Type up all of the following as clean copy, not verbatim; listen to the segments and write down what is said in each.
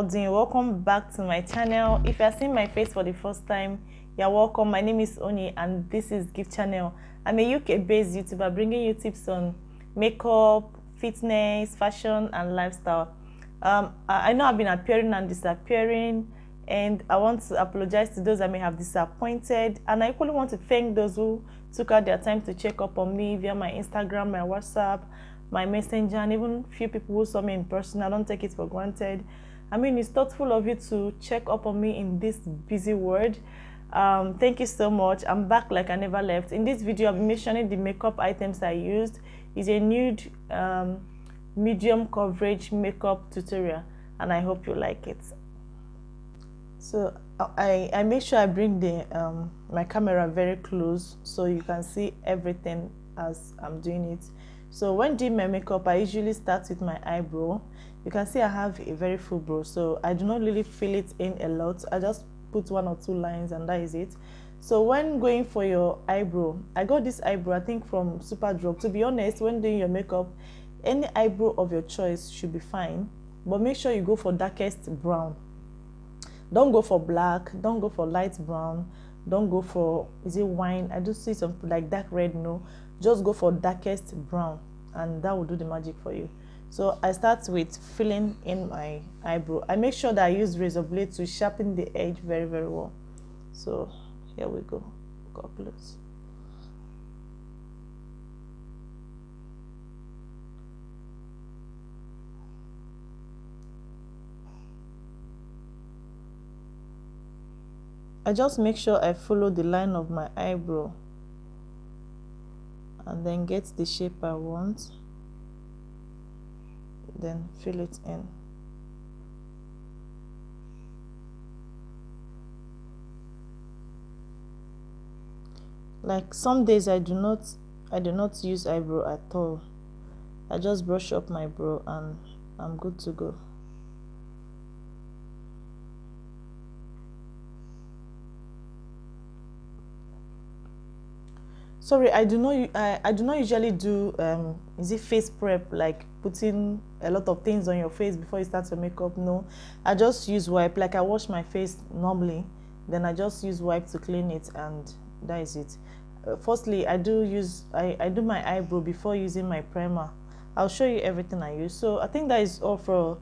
all doing? Welcome back to my channel. If you are seeing my face for the first time, you're welcome. My name is Oni and this is Gift Channel. I'm a UK-based YouTuber bringing you tips on makeup, fitness, fashion and lifestyle. I know I've been appearing and disappearing, and I want to apologize to those that may have disappointed, and I equally want to thank those who took out their time to check up on me via my Instagram, my WhatsApp, my Messenger, and even few people who saw me in person. I don't take it for granted. I mean, it's thoughtful of you to check up on me in this busy world. Thank you so much. I'm back like I never left. In this video, I'll be mentioning the makeup items I used. It's a nude medium coverage makeup tutorial, and I hope you like it. So I make sure I bring the my camera very close so you can see everything as I'm doing it. So when doing my makeup, I usually start with my eyebrow. You can see I have a very full brow, so I do not really fill it in a lot. I just put 1 or 2 lines and that is it. So when going for your eyebrow, I got this eyebrow I think from Superdrug. To be honest, when doing your makeup, any eyebrow of your choice should be fine, but make sure you go for darkest brown. Don't go for black, don't go for light brown, don't go for, is it wine? I do see some like dark red. No, just go for darkest brown and that will do the magic for you. So I start with filling in my eyebrow. I make sure that I use razor blade to sharpen the edge very well. So here we go. Go close. I just make sure I follow the line of my eyebrow and then get the shape I want, then fill it in. Like some days I do not use eyebrow at all. I just brush up my brow and I'm good to go. Sorry, I do not usually do is it face prep, like putting a lot of things on your face before you start your makeup. No, I just use wipe. Like I wash my face normally, then I just use wipe to clean it and that is it. Firstly, I do my eyebrow before using my primer. I'll show you everything I use. So I think that is all for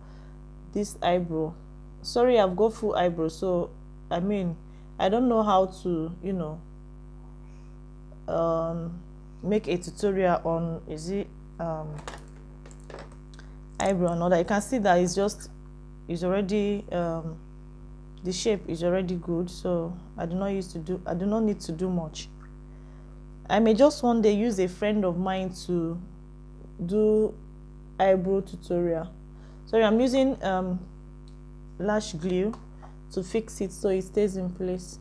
this eyebrow. Sorry, I've got full eyebrow, so I mean I don't know how to make a tutorial on eyebrow and all that. You can see that it's already the shape is already good, so I do not need to do much. I may just one day use a friend of mine to do eyebrow tutorial. Sorry, I'm using lash glue to fix it so it stays in place.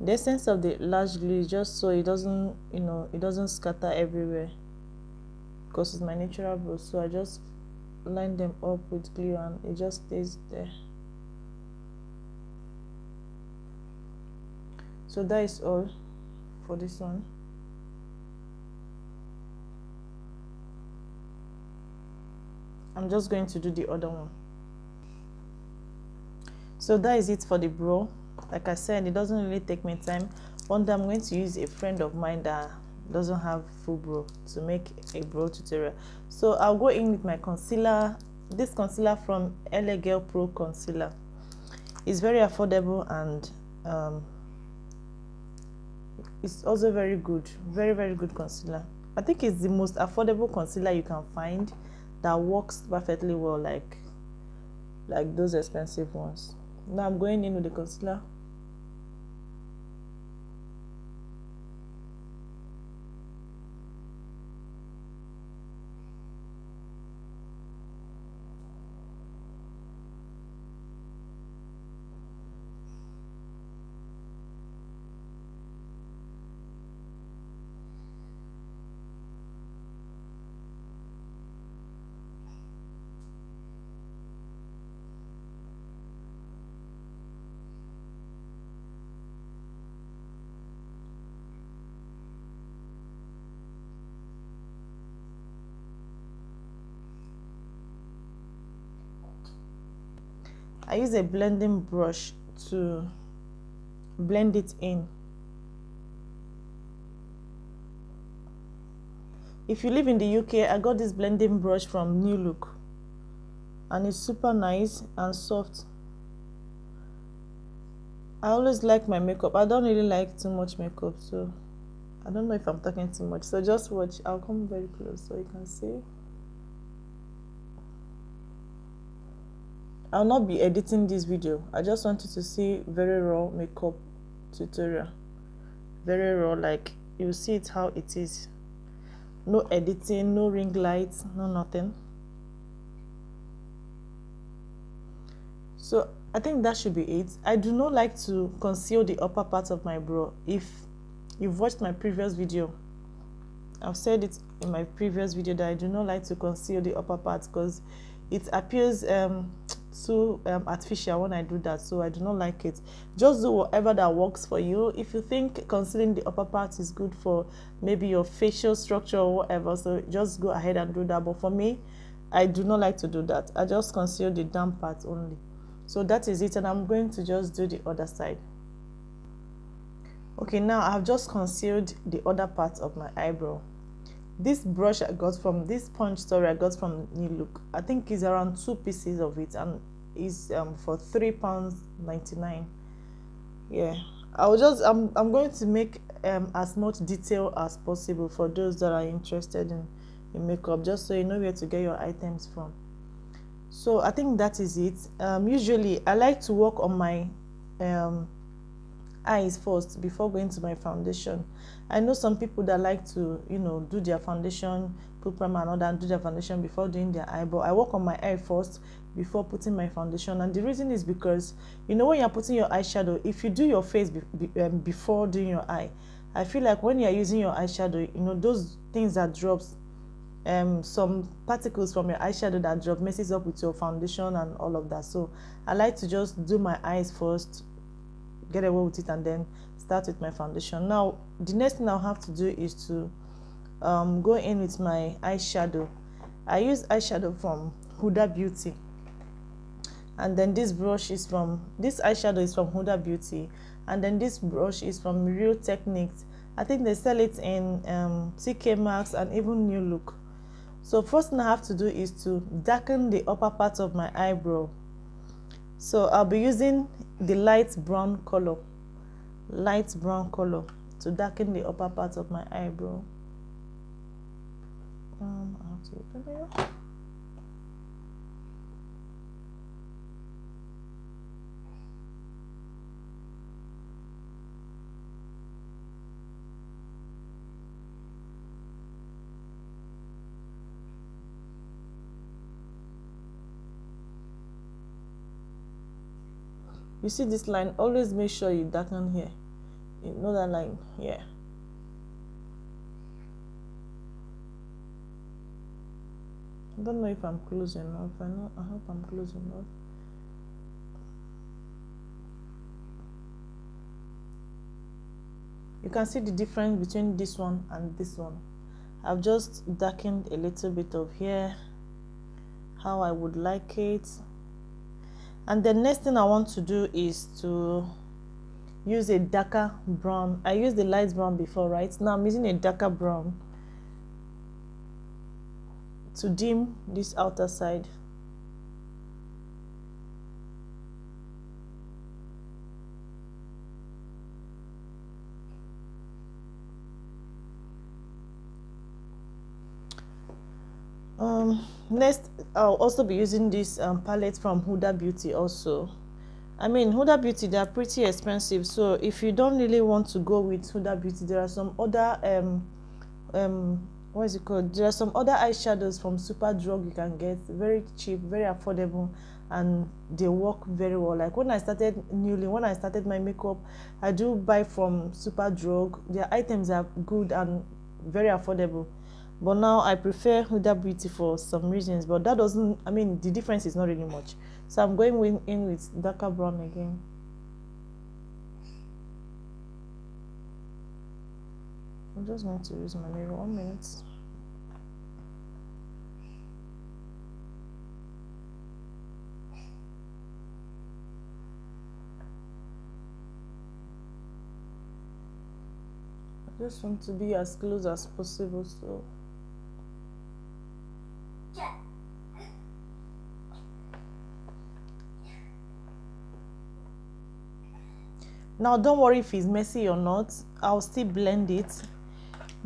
The essence of the lash glue is just so it doesn't it doesn't scatter everywhere, because it's my natural brow. So I just line them up with glue and it just stays there. So that is all for this one. I'm just going to do the other one. So that is it for the brow. Like I said, it doesn't really take me time. One day I'm going to use a friend of mine that doesn't have full brow to make a brow tutorial. So I'll go in with my concealer. This concealer from LA Girl Pro Concealer. It's very affordable and it's also very good, very good concealer. I think it's the most affordable concealer you can find that works perfectly well, like those expensive ones. Now I'm going in with the concealer. use a blending brush to blend it in. If you live in the UK, I got this blending brush from New Look, and it's super nice and soft. I always like my makeup. I don't really like too much makeup, so I don't know if I'm talking too much. So just watch. I'll come very close so you can see. I'll not be editing this video. I just want you to see very raw makeup tutorial. Very raw, like you see it how it is. No editing, no ring lights, no nothing. So I think that should be it. I do not like to conceal the upper part of my brow. If you've watched my previous video, I've said it in my previous video that I do not like to conceal the upper part because it appears too artificial when I do that. So I do not like it. Just do whatever that works for you. If you think concealing the upper part is good for maybe your facial structure or whatever, so just go ahead and do that. But for me, I do not like to do that. I just conceal the down part only. So that is it, and I'm going to just do the other side. Okay, now I've just concealed the other part of my eyebrow. This brush I got from this sponge store I got from New Look. I think it's around 2 pieces of it, and is for £3.99. Yeah, I'm going to make as much detail as possible for those that are interested in makeup, just so you know where to get your items from. So I think that is it. Usually I like to work on my eyes first before going to my foundation. I know some people that like to, do their foundation, put primer and all that, and do their foundation before doing their eye. But I work on my eye first before putting my foundation. And the reason is because, when you're putting your eyeshadow, if you do your face before doing your eye, I feel like when you're using your eyeshadow, those things that drops, some particles from your eyeshadow that drop messes up with your foundation and all of that. So I like to just do my eyes first, get away with it, and then start with my foundation. Now the next thing I'll have to do is to go in with my eyeshadow. I use eyeshadow from Huda Beauty, and then this eyeshadow is from Huda Beauty, and then this brush is from Real Techniques. I think they sell it in TK Maxx and even New Look. So first thing I have to do is to darken the upper part of my eyebrow. So I'll be using the light brown color to darken the upper part of my eyebrow. I have to open it. You see this line, always make sure you darken here. You know that line? Yeah. I don't know if I'm close enough. I hope I'm close enough. You can see the difference between this one and this one. I've just darkened a little bit of here, how I would like it. And the next thing I want to do is to use a darker brown. I used the light brown before, right? Now I'm using a darker brown to dim this outer side. Next, I'll also be using this palette from Huda Beauty also. I mean, Huda Beauty, they are pretty expensive, so if you don't really want to go with Huda Beauty, there are some other what is it called? There are some other eyeshadows from Superdrug you can get, very cheap, very affordable, and they work very well. Like when I started my makeup, I do buy from Superdrug. Their items are good and very affordable. But now I prefer Huda Beauty for some reasons, but that doesn't, I mean, the difference is not really much. So I'm going in with darker brown again. I'm just going to use my mirror. 1 minute. Just want to be as close as possible. So now don't worry if it's messy or not, I'll still blend it.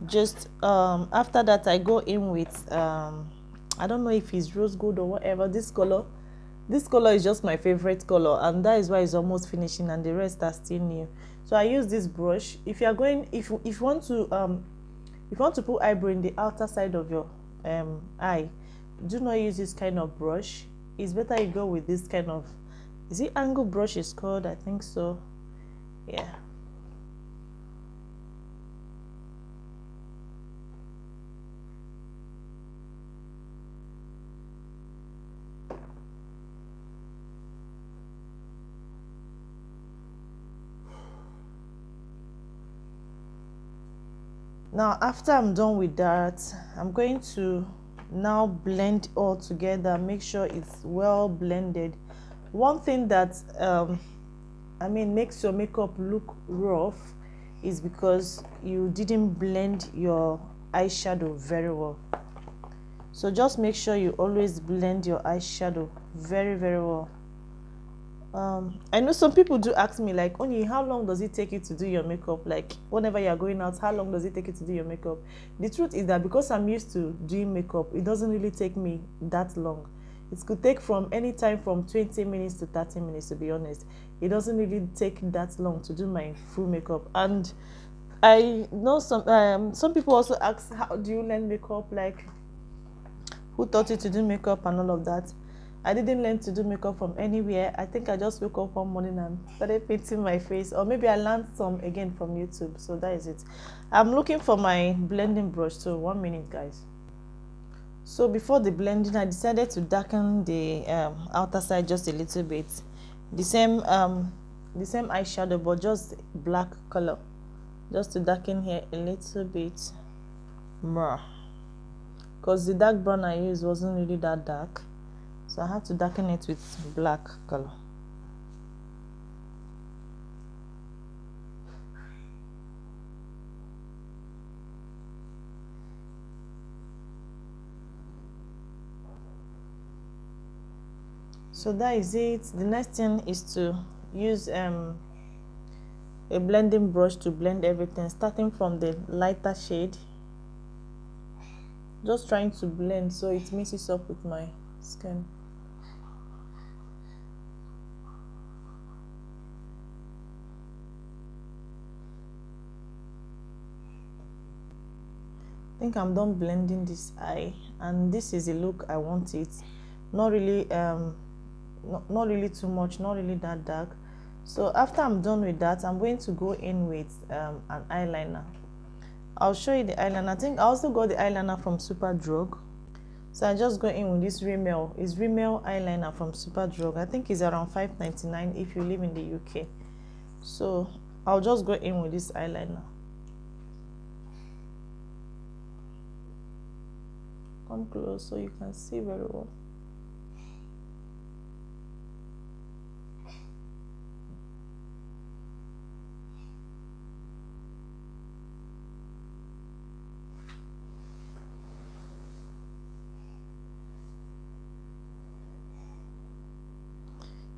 Just after that I go in with I don't know if it's rose gold or whatever. This color is just my favorite color, and that is why it's almost finishing and the rest are still new. So I use this brush. If you are going, if you want to put eyebrow in the outer side of your eye, do not use this kind of brush. It's better you go with this kind of, is it angle brush is called? I think so. Yeah. Now after I'm done with that, I'm going to now blend all together, make sure it's well blended. One thing that makes your makeup look rough is because you didn't blend your eyeshadow very well. So just make sure you always blend your eyeshadow very well. I know some people do ask me like, Oni, how long does it take you to do your makeup? Like whenever you're going out, how long does it take you to do your makeup? The truth is that because I'm used to doing makeup, it doesn't really take me that long. It could take from any time from 20 minutes to 30 minutes, to be honest. It doesn't really take that long to do my full makeup. And I know some people also ask, how do you learn makeup? Like, who taught you to do makeup and all of that? I didn't learn to do makeup from anywhere. I think I just woke up one morning and started painting my face, or maybe I learned some again from YouTube. So that is it. I'm looking for my blending brush, so 1 minute, guys. So before the blending, I decided to darken the outer side just a little bit. The same eyeshadow, but just black color, just to darken here a little bit more, because the dark brown I used wasn't really that dark. So I have to darken it with black color. So that is it. The next thing is to use a blending brush to blend everything, starting from the lighter shade. Just trying to blend so it mixes up with my skin. I think I'm done blending this eye, and this is the look I want it. Not really not really too much, not really that dark. So after I'm done with that, I'm going to go in with an eyeliner. I'll show you the eyeliner. I think I also got the eyeliner from Superdrug. So I just go in with this Rimmel. It's Rimmel eyeliner from Superdrug. I think it's around $5.99 if you live in the UK. So I'll just go in with this eyeliner. Come close so you can see very well.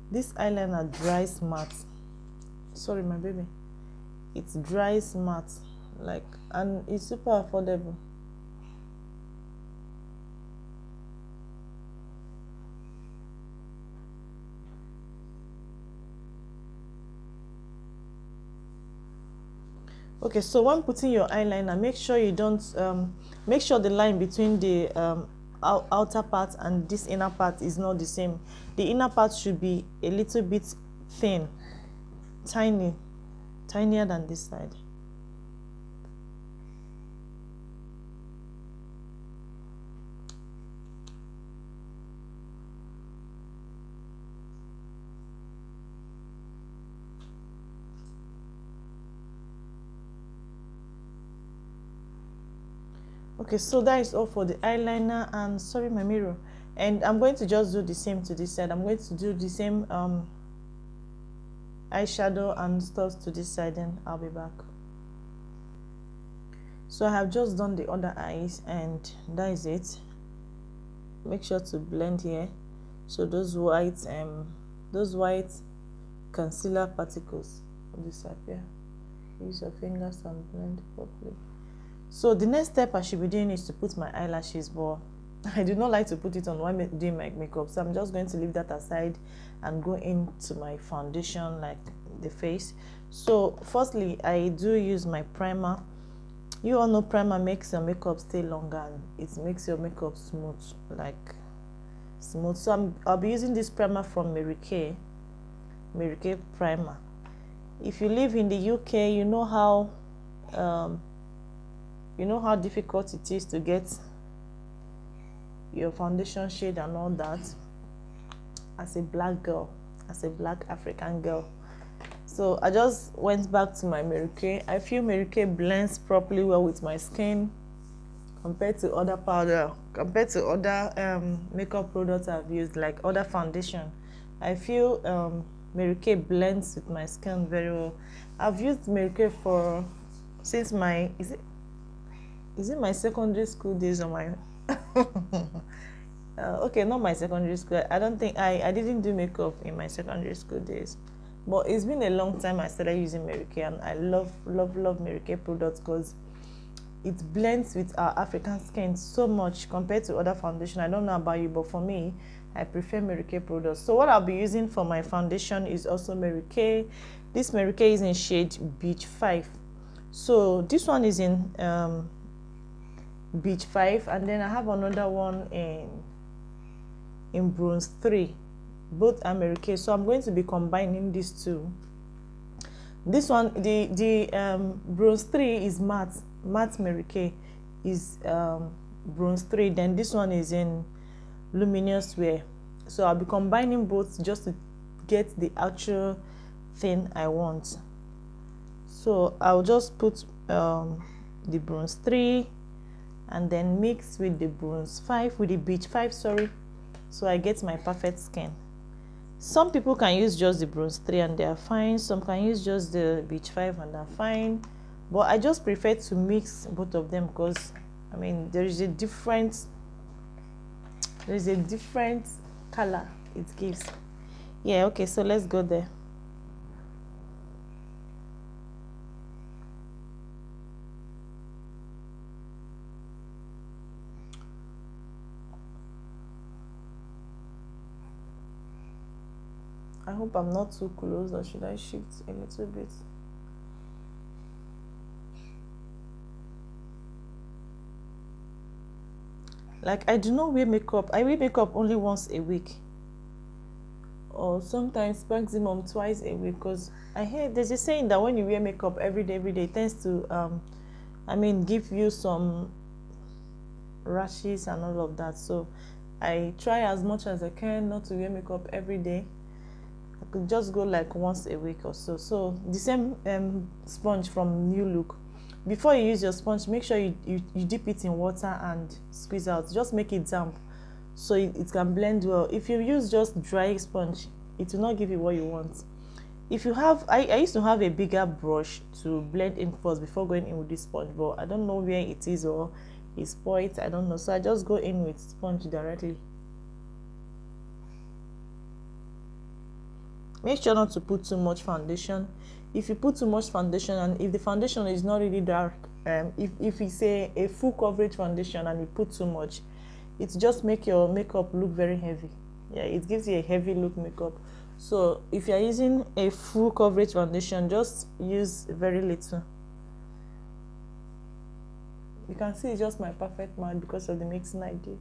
This eyeliner dries matte. Sorry, my baby. It dries matte, like, and it's super affordable. Okay, so when putting your eyeliner, make sure you don't make sure the line between the outer part and this inner part is not the same. The inner part should be a little bit thin, tinier than this side. Okay, so that is all for the eyeliner. And sorry, my mirror. And I'm going to just do the same to this side. I'm going to do the same eyeshadow and stuff to this side, and I'll be back. So I have just done the other eyes, and that is it. Make sure to blend here, so those white concealer particles will disappear. Use your fingers and blend properly. So the next step I should be doing is to put my eyelashes, but I do not like to put it on while doing my makeup, so I'm just going to leave that aside and go into my foundation, like the face. So firstly, I do use my primer. You all know primer makes your makeup stay longer, and it makes your makeup smooth, like smooth. So I'll be using this primer from Mary Kay primer. If you live in the UK, you know how difficult it is to get your foundation shade and all that as a black girl, as a black African girl. So I just went back to my Mary Kay. I feel Mary Kay blends properly well with my skin compared to other makeup products I've used, like other foundation. I feel Mary Kay blends with my skin very well. I've used Mary Kay since my is it my secondary school days or my okay, not my secondary school. I don't think I didn't do makeup in my secondary school days, but it's been a long time I started using Mary Kay, and I love Mary Kay products because it blends with our African skin so much compared to other foundation. I don't know about you, but for me, I prefer Mary Kay products. So what I'll be using for my foundation is also Mary Kay. This Mary Kay is in shade Beach 5. So this one is in Beach 5, and then I have another one in Bronze 3. Both are Mary Kay. So I'm going to be combining these two. This one, the Bronze 3 is matte Mary Kay is Bronze 3. Then this one is in Luminous Wear. So I'll be combining both just to get the actual thing I want. So I'll just put the Bronze 3 and then mix with the Bronze 5, with the Beach 5, sorry, so I get my perfect skin. Some people can use just the Bronze 3 and they are fine. Some can use just the Beach 5 and they're fine. But I just prefer to mix both of them because, I mean, there is a different color it gives. Yeah, okay, so let's go there. I hope I'm not too close, or should I shift a little bit? Like, I do not wear makeup. I wear makeup only once a week, or sometimes maximum twice a week, because I hear there's a saying that when you wear makeup every day, it tends to give you some rashes and all of that. So I try as much as I can not to wear makeup every day. I could just go like once a week or so. So the same sponge from New Look. Before you use your sponge, make sure you dip it in water and squeeze out. Just make it damp so it can blend well. If you use just dry sponge, it will not give you what you want. If you have, I used to have a bigger brush to blend in first before going in with this sponge, but I don't know where it is or it's spoiled. I don't know. So I just go in with sponge directly. Make sure not to put too much foundation. If you put too much foundation, and if the foundation is not really dark, if it's a full coverage foundation and you put too much, it just make your makeup look very heavy. Yeah, it gives you a heavy look makeup. So if you're using a full coverage foundation, just use very little. You can see it's just my perfect match because of the mixing I did.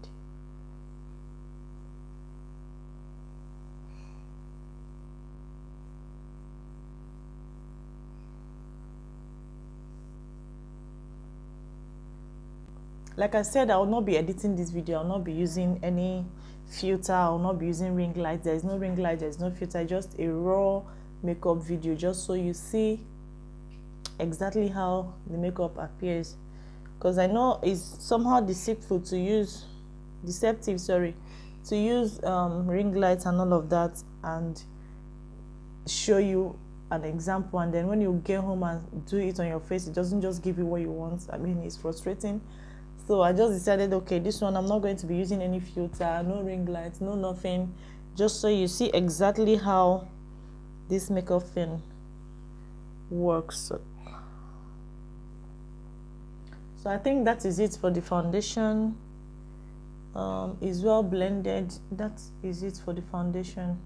Like I said, I will not be editing this video. I will not be using any filter. I will not be using ring light. There is no ring light. There is no filter. Just a raw makeup video, just so you see exactly how the makeup appears. Because I know it's somehow deceptive to use ring lights and all of that and show you an example, and then when you get home and do it on your face, it doesn't just give you what you want. I mean, it's frustrating. So I just decided, okay, this one I'm not going to be using any filter, no ring lights, no nothing, just so you see exactly how this makeup thing works. So I think that is it for the foundation. Is well blended. That is it for the foundation.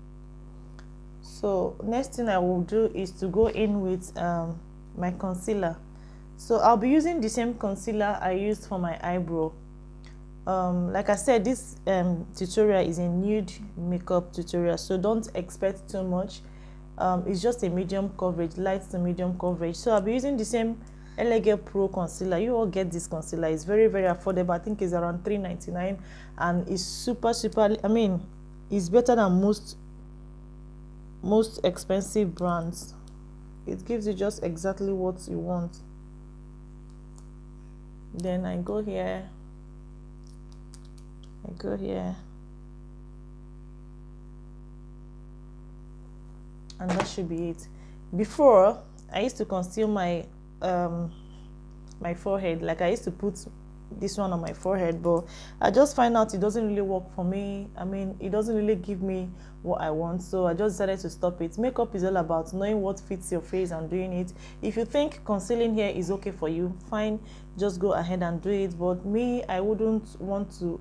So next thing I will do is to go in with my concealer. So I'll be using the same concealer I used for my eyebrow. Like I said, this tutorial is a nude makeup tutorial, so don't expect too much. It's just a medium coverage, light to medium coverage. So I'll be using the same Elegant Pro concealer. You all get this concealer. It's very, very affordable. I think it's around $3.99, and it's super, I mean, it's better than most expensive brands. It gives you just exactly what you want. Then I go here, and that should be it. Before, I used to conceal my my forehead. Like, I used to put this one on my forehead, but I just find out it doesn't really work for me. I mean, it doesn't really give me what I want, so I just decided to stop it. Makeup is all about knowing what fits your face and doing it. If you think concealing here is okay for you, fine, just go ahead and do it. But me, I wouldn't want to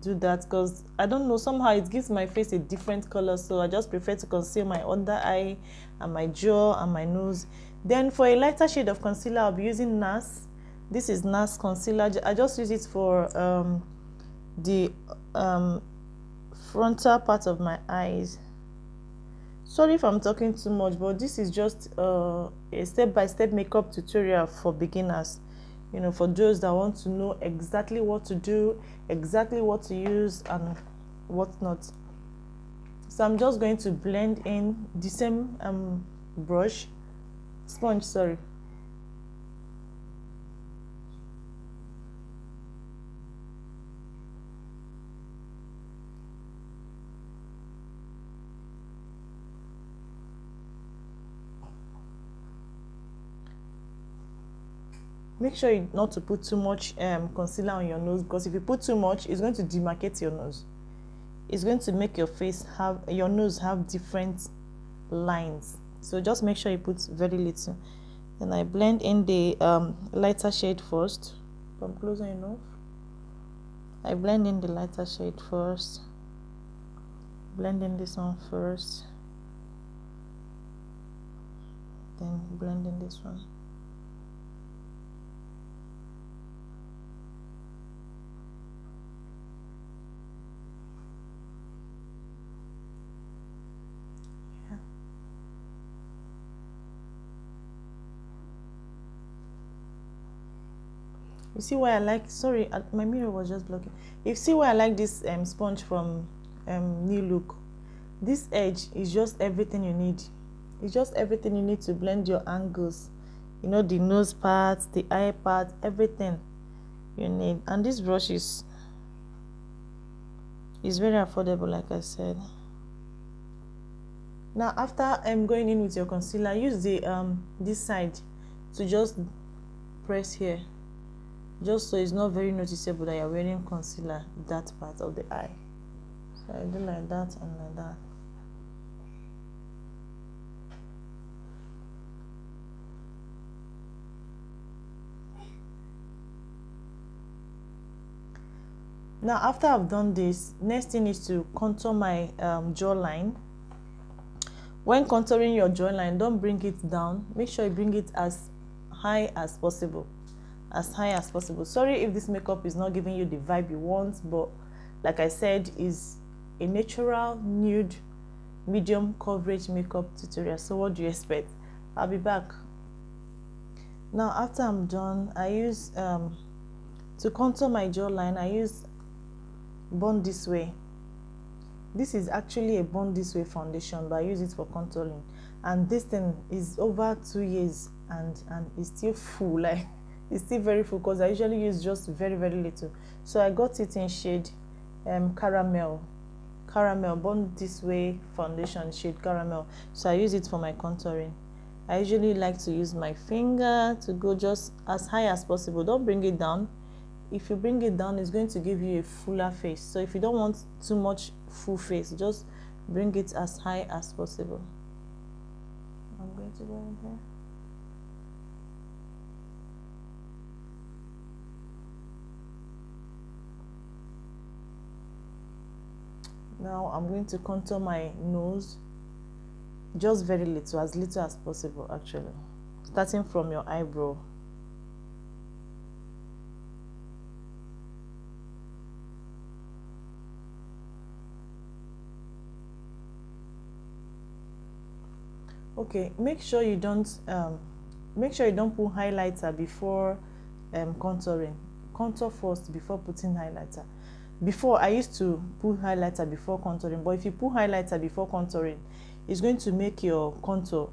do that, because I don't know, somehow it gives my face a different color. So I just prefer to conceal my under eye and my jaw and my nose. Then for a lighter shade of concealer, I'll be using NARS. This is NARS concealer. I just use it for the frontal part of my eyes. Sorry if I'm talking too much, but this is just a step-by-step makeup tutorial for beginners. You know, for those that want to know exactly what to do, exactly what to use and what not. So I'm just going to blend in the same sponge, sorry. Make sure not to put too much concealer on your nose, because if you put too much, it's going to demarcate your nose. It's going to make your nose have different lines. So just make sure you put very little. Then I blend in the lighter shade first. Come closer enough. I blend in the lighter shade first. Blend in this one first. Then blend in this one. You see why I like, sorry, my mirror was just blocking. You see why I like this sponge from New Look. This edge is just everything you need. It's just everything you need to blend your angles. You know, the nose part, the eye part, everything you need. And this brush is very affordable, like I said. Now, after going in with your concealer, use the this side to just press here, just so it's not very noticeable that you're wearing concealer, that part of the eye. So I do like that and like that. Now, after I've done this, next thing is to contour my jawline. When contouring your jawline, don't bring it down. Make sure you bring it as high as possible. As high as possible. Sorry if this makeup is not giving you the vibe you want, but like I said, is a natural nude medium coverage makeup tutorial. So what do you expect? I'll be back. Now, after I'm done, I use to contour my jawline, I use Born This Way. This is actually a Born This Way foundation, but I use it for contouring, and this thing is over 2 years and it's still full. Like, it's still very full, because I usually use just very, very little. So I got it in shade caramel. caramel, Born This Way foundation shade caramel, so I use it for my contouring. I usually like to use my finger to go just as high as possible. Don't bring it down. If you bring it down, it's going to give you a fuller face. So if you don't want too much full face, just bring it as high as possible. I'm going to go in here. Now I'm going to contour my nose, just very little, as little as possible actually, starting from your eyebrow. Okay, make sure you don't put highlighter before contouring. Contour first before putting highlighter. Before, I used to put highlighter before contouring, but if you put highlighter before contouring, it's going to make your contour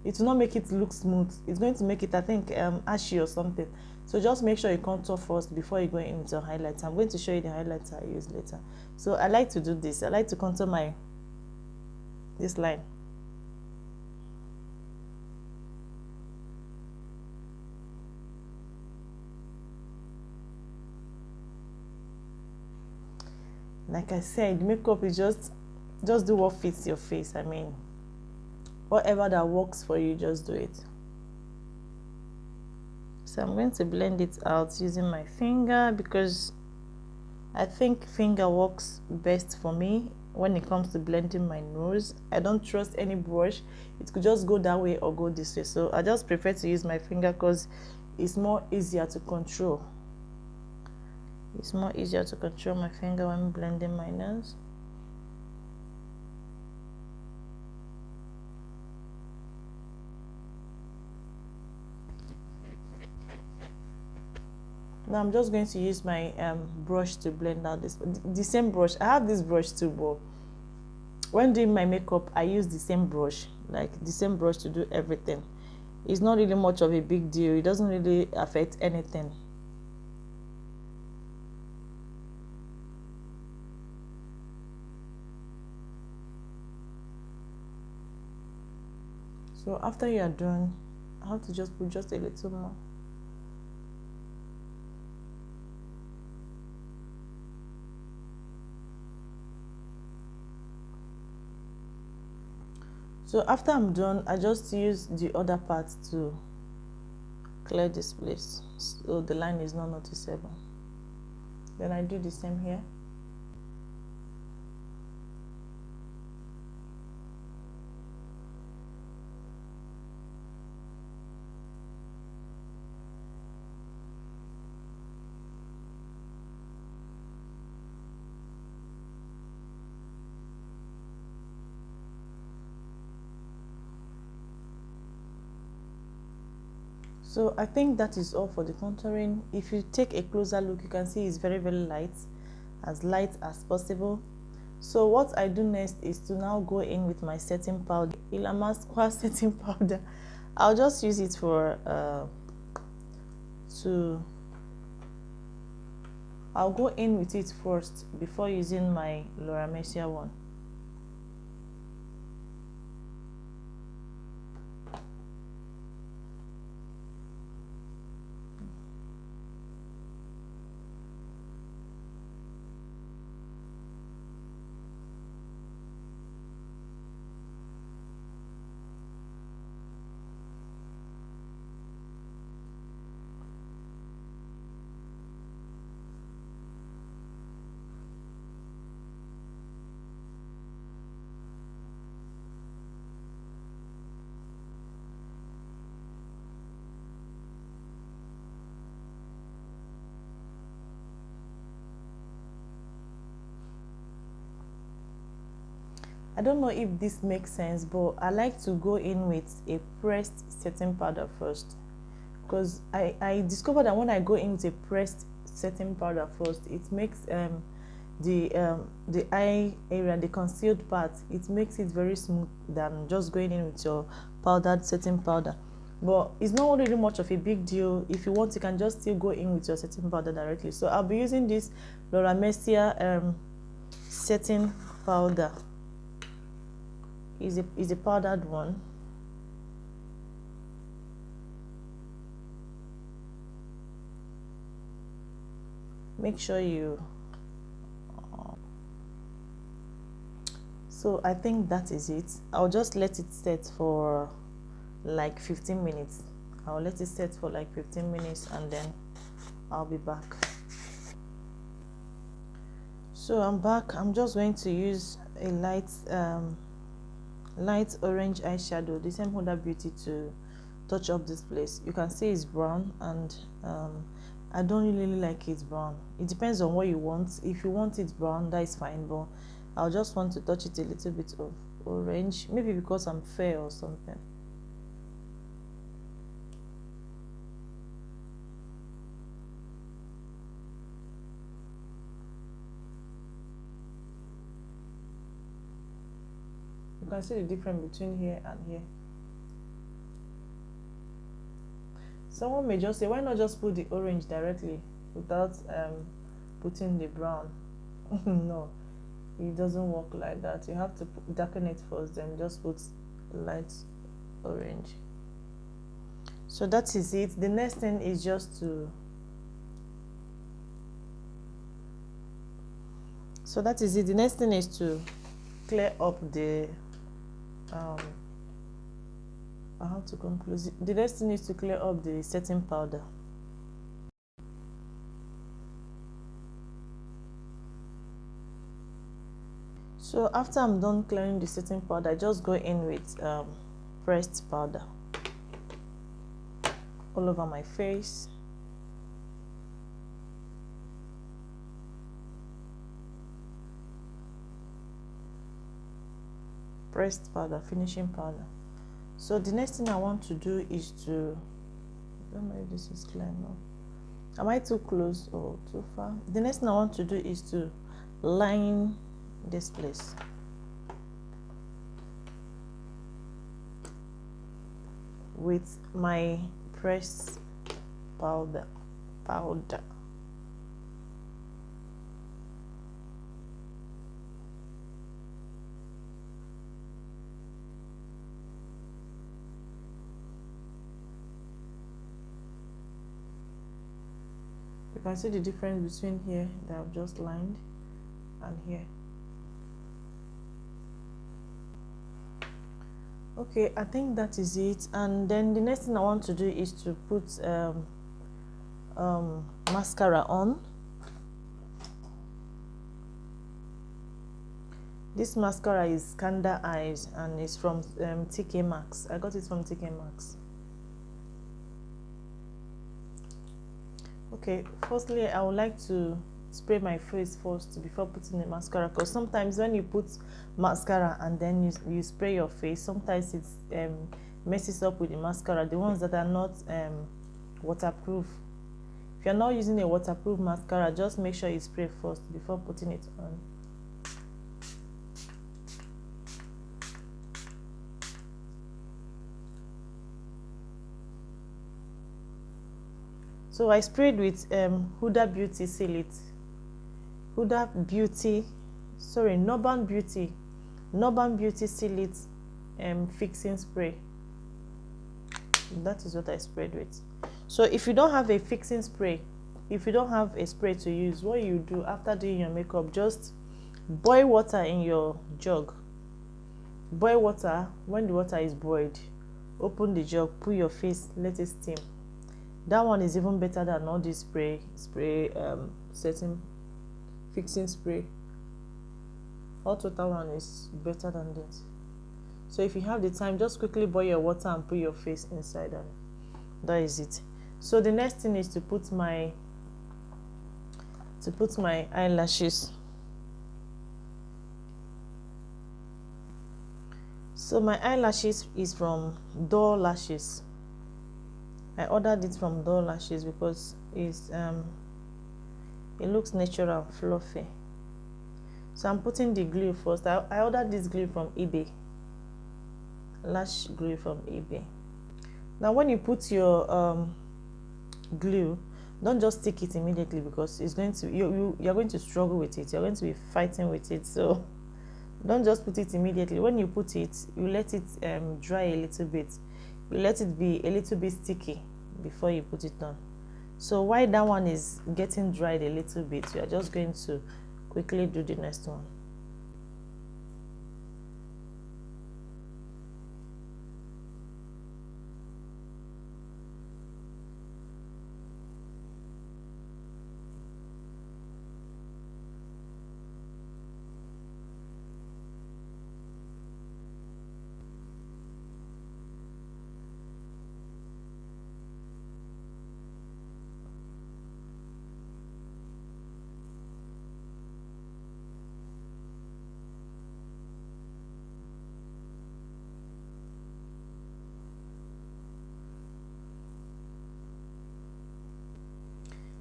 it will not make it look smooth. It's going to make it, I think, ashy or something. So just make sure you contour first before you go in with your highlighter. I'm going to show you the highlighter I use later. So I like to do this. I like to contour this line. Like I said, makeup is just do what fits your face. I mean, whatever that works for you, just do it. So I'm going to blend it out using my finger, because I think finger works best for me when it comes to blending my nose. I don't trust any brush. It could just go that way or go this way. So I just prefer to use my finger because it's more easier to control. It's more easier to control my finger when blending my nose. Now I'm just going to use my brush to blend out the same brush. I have this brush too, but when doing my makeup, I use the same brush, like the same brush to do everything. It's not really much of a big deal. It doesn't really affect anything. So after you are done, I have to just put just a little more. So after I'm done, I just use the other part to clear this place so the line is not noticeable. Then I do the same here. So I think that is all for the contouring. If you take a closer look, you can see it's very light as possible. So what I do next is to now go in with my setting powder, Ilamasqua setting powder. I'll just use it for I'll go in with it first before using my Laura Mercier one. I don't know if this makes sense, but I like to go in with a pressed setting powder first, because I discovered that when I go in with a pressed setting powder first, it makes the eye area, the concealed part, it makes it very smooth than just going in with your powdered setting powder. But it's not really much of a big deal. If you want, you can just still go in with your setting powder directly. So I'll be using this Laura Mercier setting powder. Is a powdered one. Make sure you so I think that is it. I'll just let it set for like 15 minutes. I'll let it set for like 15 minutes and then I'll be back. So I'm back. I'm just going to use a light orange eyeshadow, the same Huda Beauty, to touch up this place. You can see it's brown, and I don't really like it brown. It depends on what you want. If you want it brown, that is fine, but I'll just want to touch it a little bit of orange, maybe because I'm fair or something. You can see the difference between here and here. Someone may just say, why not just put the orange directly without putting the brown? No, it doesn't work like that. You have to darken it first, then just put light orange. So that is it. The next thing is just to the next thing is to clear up the I have to conclude it. The next thing is to clear up the setting powder. So after I'm done clearing the setting powder, I just go in with pressed powder all over my face. Pressed powder, finishing powder. So the next thing I want to do is to, I don't know if this is clear enough. Am I too close or too far? The next thing I want to do is to line this place. With my pressed powder. You can see the difference between here that I've just lined and here. Okay, I think that is it. And then the next thing I want to do is to put mascara on. This mascara is Kanda Eyes and it's from TK Maxx. I got it from TK Maxx. Okay, firstly I would like to spray my face first before putting the mascara, because sometimes when you put mascara and then you spray your face, sometimes it messes up with the mascara, the ones that are not waterproof. If you're not using a waterproof mascara, just make sure you spray first before putting it on. So I sprayed with Huda Beauty Seal It. Huda Beauty, sorry, Norban Beauty Seal It fixing spray. That is what I sprayed with. So if you don't have a fixing spray, if you don't have a spray to use, what you do after doing your makeup, just boil water in your jug. Boil water. When the water is boiled, open the jug, put your face, let it steam. That one is even better than all this setting fixing spray. Hot water one is better than this. So if you have the time, just quickly boil your water and put your face inside, and that is it. So the next thing is to put my eyelashes. So my eyelashes is from Doll Lashes. I ordered it from Doll Lashes because it's it looks natural, fluffy. So I'm putting the glue first. I ordered this glue from eBay. Lash glue from eBay. Now when you put your glue, don't just stick it immediately, because it's going to you're going to struggle with it. You're going to be fighting with it. So don't just put it immediately. When you put it, you let it dry a little bit. You let it be a little bit sticky before you put it on. So while that one is getting dried a little bit, you are just going to quickly do the next one.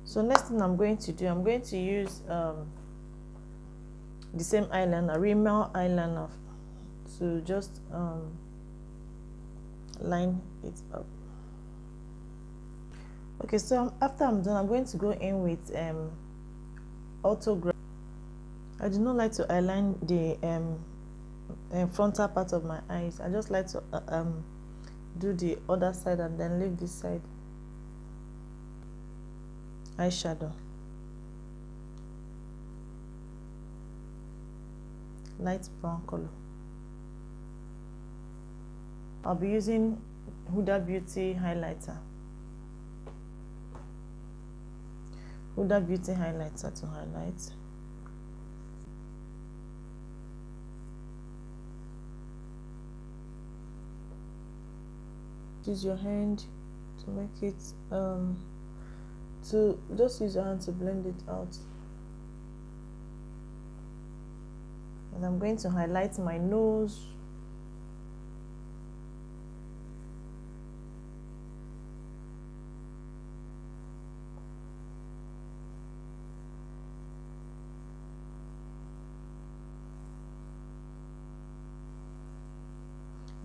So next thing I'm going to do, I'm going to use the same eyeliner, Rimmel eyeliner, to just line it up. Okay, so after I'm done, I'm going to go in with autograph. I do not like to align the frontal part of my eyes. I just like to do the other side and then leave this side. Eyeshadow, light brown color. I'll be using Huda Beauty highlighter. Huda Beauty highlighter to highlight. Use your hand to make it to just use your hand to blend it out. And I'm going to highlight my nose.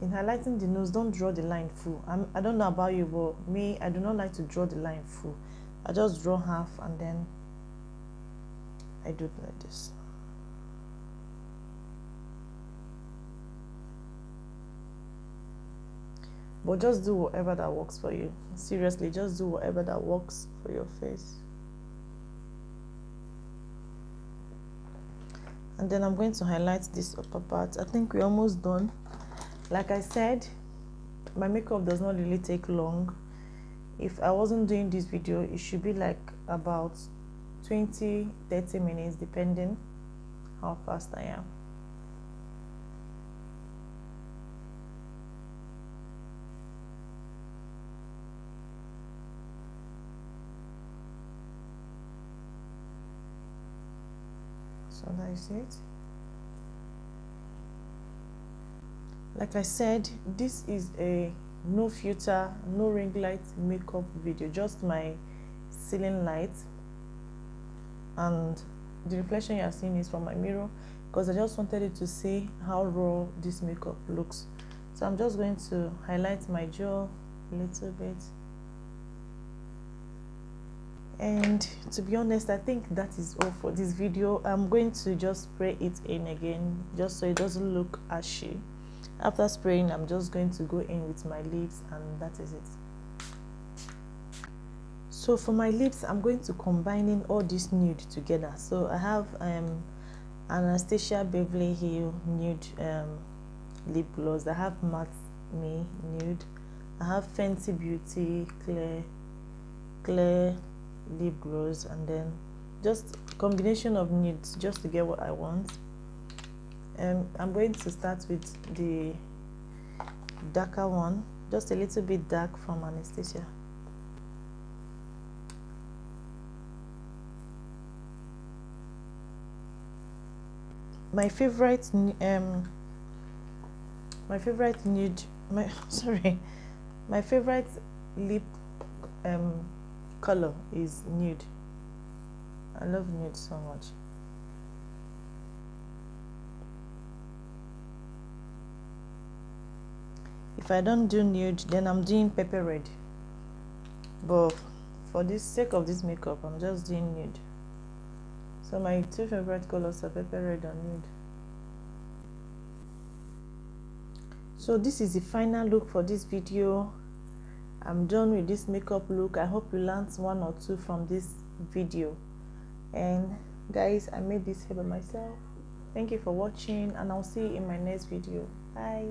In highlighting the nose, don't draw the line full. I don't know about you, but me, I do not like to draw the line full. I just draw half and then I do it like this. But just do whatever that works for you. Seriously, just do whatever that works for your face. And then I'm going to highlight this upper part. I think we're almost done. Like I said, my makeup does not really take long. If I wasn't doing this video, it should be like about 20-30 minutes, depending how fast I am. So that is it. Like I said, this is a no filter, no ring light makeup video, just my ceiling light, and the reflection you are seeing is from my mirror, because I just wanted you to see how raw this makeup looks. So I'm just going to highlight my jaw a little bit. And to be honest, I think that is all for this video. I'm going to just spray it in again, just so it doesn't look ashy. After spraying, I'm just going to go in with my lips, and that is it. So for my lips, I'm going to combining all this nude together. So I have Anastasia Beverly Hills nude lip gloss. I have Matte Me nude. I have Fenty Beauty clear lip gloss, and then just combination of nudes just to get what I want. I'm going to start with the darker one, just a little bit dark from Anastasia. My favorite nude, my favorite lip color is nude. I love nude so much. If I don't do nude, then I'm doing pepper red. But for this sake of this makeup, I'm just doing nude. So my two favorite colors are pepper red and nude. So this is the final look for this video. I'm done with this makeup look. I hope you learned one or two from this video. And guys, I made this hair by myself. Thank you for watching, and I'll see you in my next video. Bye.